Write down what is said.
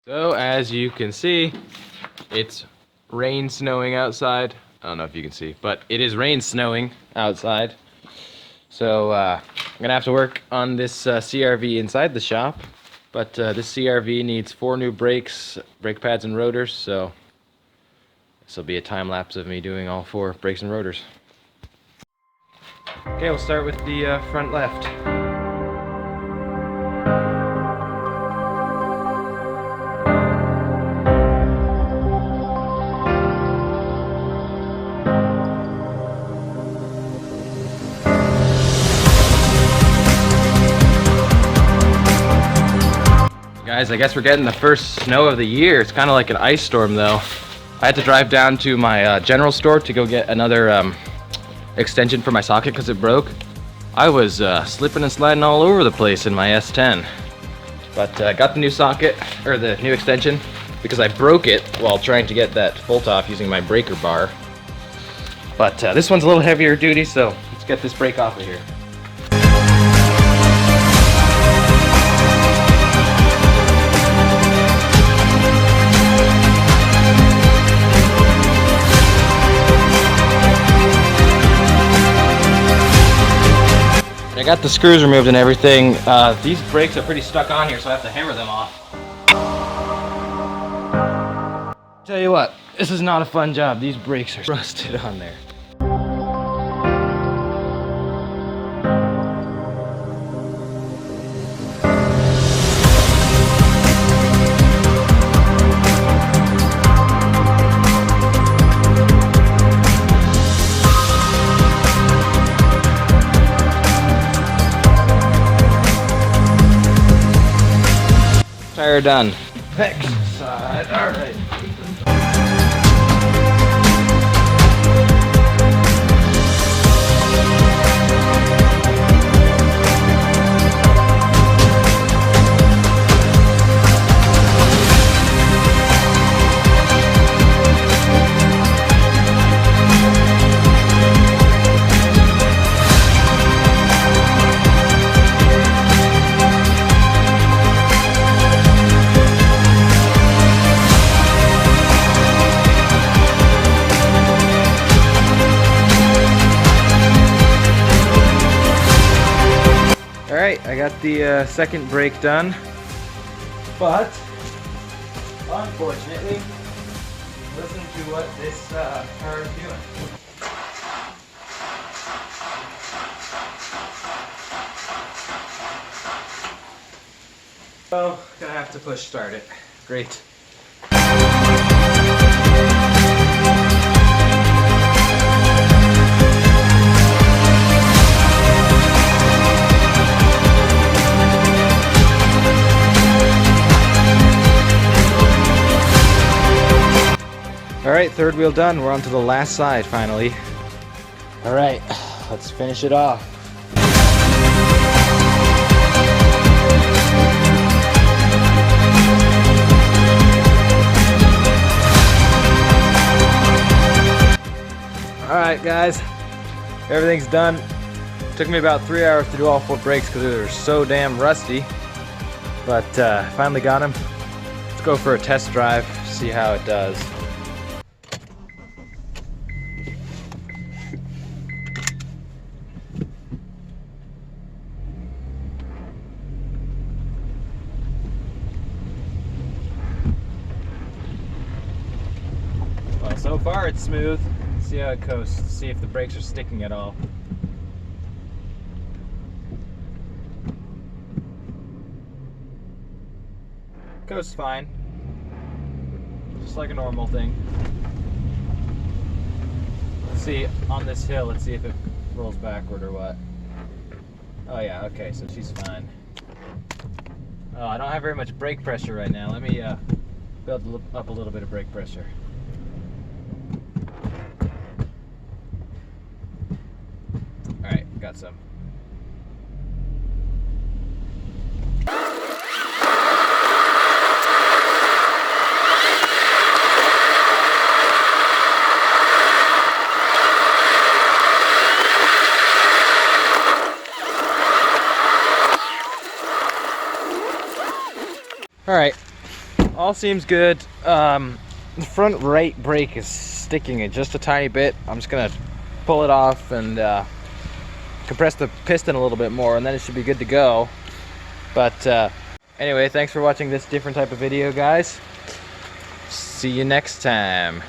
So as you can see, it's rain snowing outside. I don't know if you can see, but it is rain snowing outside. So I'm gonna have to work on this CRV inside the shop. But this CRV needs 4 new brakes, brake pads and rotors, so this will be a time lapse of me doing all 4 brakes and rotors. Okay, we'll start with the front left. Guys, I guess we're getting the first snow of the year. It's kind of like an ice storm though. I had to drive down to my general store to go get another extension for my socket because it broke. I was slipping and sliding all over the place in my S10. But I got the new socket, or the new extension, because I broke it while trying to get that bolt off using my breaker bar. But this one's a little heavier duty, so let's get this brake off of here. I got the screws removed and everything. These brakes are pretty stuck on here, so I have to hammer them off. Tell you what, this is not a fun job. These brakes are rusted on there. Tire done. Next side, alright. Alright, I got the second brake done, but unfortunately, listen to what this car is doing. So, gonna have to push start it. Great. Alright, third wheel done. We're on to the last side finally. Alright, let's finish it off. Alright guys, everything's done. Took me about 3 hours to do all 4 brakes because they were so damn rusty. But finally got them. Let's go for a test drive, see how it does. Well, so far it's smooth. See how it coasts, see if the brakes are sticking at all. Coasts fine. Just like a normal thing. Let's see, on this hill, let's see if it rolls backward or what. Oh yeah, okay, so she's fine. Oh, I don't have very much brake pressure right now. Let me build up a little bit of brake pressure. Alright, got some. Alright, all seems good. The front right brake is sticking it just a tiny bit. I'm just gonna pull it off and compress the piston a little bit more, and then it should be good to go. But anyway, thanks for watching this different type of video, guys. See you next time.